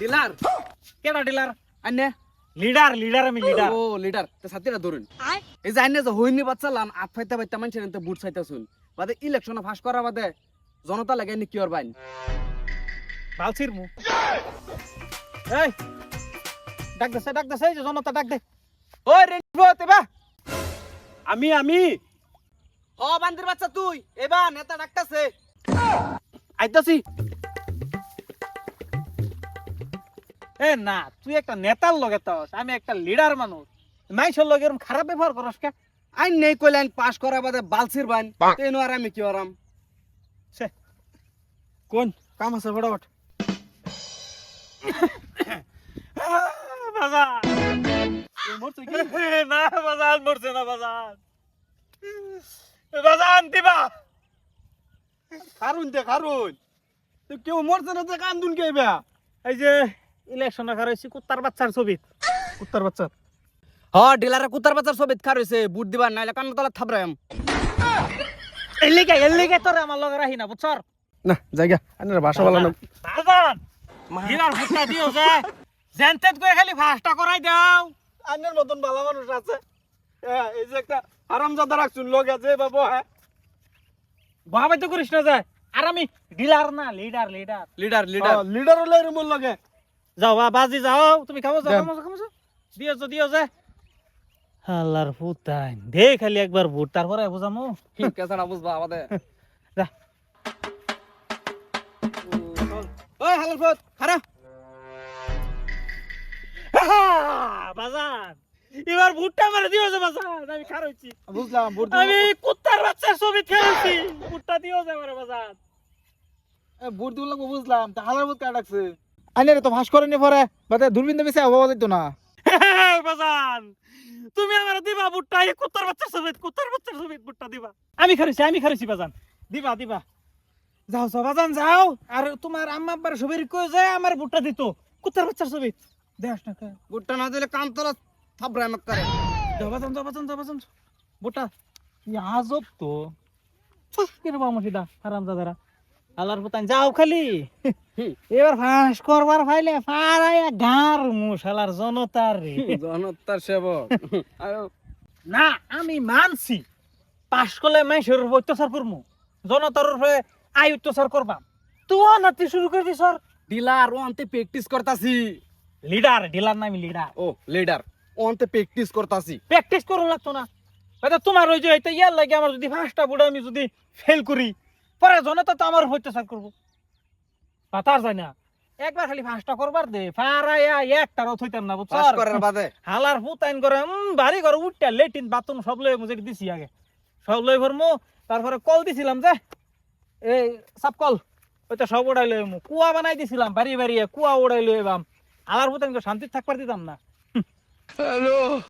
Dealer কেডা dealer? আন্নে leader আমি লিডার। ও লিডার তে সাথীরা ধরুন এই যে আন্নে যে হইনি বাচ্চালান আত ফাইতা ফাইতা মানুষের এনতে বুট চাইতা শুন বাদে ইলেকশনে ফাঁস করা বাদে জনতা লাগে নি কি ওর বাইন বালছির মু। এই ডাক দে এই যে জনতা ডাক দে। ওই রেন্ট এবা আমি ও বান্দির বাচ্চা তুই এবা নেতা ডাকতাছে আইতাছি। এ না তুই একটা নেতার লগে তাস, আমি একটা লিডার মানুষ। মাইসের লগে এরকম খারাপ ব্যবহার করস কে? আইন নেই কইলেন পাস করা বাদে বালছির বাইন তেনো আর আমি কি ওরাম সে কোন কাম আছে ফটাফট। বাজার মরছে কি? না বাজার মরছে না বাজার। বাজার দিবা কারুন তে কারুন তুই কেউ মরছে না তে কান্দুন কে বে এই যে ইলেকশনে খারাইছি কুত্তার বাচ্চার ছবি। কুত্তার বাচ্চার হ ডিলারে কুতার বাচ্চার সবিত খার হইছে বুট দিবার নাইলে কান তলা থাবরাম এলিগে তোরে আমার লগে রাহি না বুঝছর না জায়গা আনের ভাষা বলা না বাজার ডিলার ভুট্টা দিও যে জেনতেত করে খালি ফাস্টটা করাই দাও। আনের মতন ভালো মানুষ আছে এই যে একটা আরামজাদা রাখছুন লোক আছে বাবা হ্যাঁ বহাবাই তো করিস না যায়। আর আমি ডিলার না লিডার লিডার লিডার হলে এরকম লাগে যাও বাজি যাও তুমি খাবো যাও দেন। খাবো দিও যে আল্লাহর ফুটাইন দে খালি একবার ভোট তারপরে বুঝামু। কেসাটা বুঝবা আমাদের যা ওই হালাল ফত খারা বাজার এবার ভোটটা মারে দিও যে বাজার আমি খারইছি। বুঝলাম বুট আমি কুত্তার বাচ্চার ছবি খেলছি ভোটটা দিও যে আমারে বাজার। বুট দিল লাগবো বুঝলাম তা হালাল ফত কাটা ডাকছে আইনের তো ভাস করেনি পরে বাদে দূরবীন তো বেশি অভাব দিত না বাজান তুমি আমার দিবা ভুট্টা এই কুত্তার বাচ্চার ছবি ভুট্টা দিবা। আমি খারিছি বাজান দিবা যাও বাজান যাও। আর তোমার আম্মা আব্বার ছবির কই যায় আমার ভুট্টা দিত কুত্তার বাচ্চার ছবি দেখ না কে বুটটা না দিলে কান তলা থাবরাম করে যাও বাজান ভুট্টা আজব তো কিরবা মসিদা আরাম দাদারা আল্লাহর পুতান যাও খালি এবার ফাঁস করবার ফাইলে ফারাইয়া গাঁর মুশালার জনতার রে জনতার সেবক না আমি মানছি পাশ করলে মাইসের উপর অত্যাচার করবো জনতার উপরে আই অত্যাচার করবাম তুই নাতি শুরু করে দিস। ডিলার ও আনতে প্র্যাকটিস করতাছি ডিলার না আমি লিডার। ও লিডার ও আনতে প্র্যাকটিস করতাছি প্র্যাকটিস করুন লাগতো না এটা তোমার ওই যে এটা ইয়ার লাগে আমার যদি ফার্স্টটা বুড়ে আমি যদি ফেল করি পরে জনতা তো আমার উপর অত্যাচার করবো তার যায় না। একবার খালি ফার্স্টটা করবার দে ফারাইয়া একটারও থইতাম না বুঝছো পাস করার বাদে হালার ফুতাইন করে বাড়ি ঘর উঠটা লেট্রিন বাথরুম সব লই মুজে দিছি আগে সব লই ভরমু তারপরে কল দিছিলাম যে এই সাপ কল ওইটা সব উড়াই লই কুয়া বানাই দিছিলাম বাড়ি কুয়া উড়াই লই এবাম হালার ফুতাইন করে শান্তি থাকবার দিতাম না।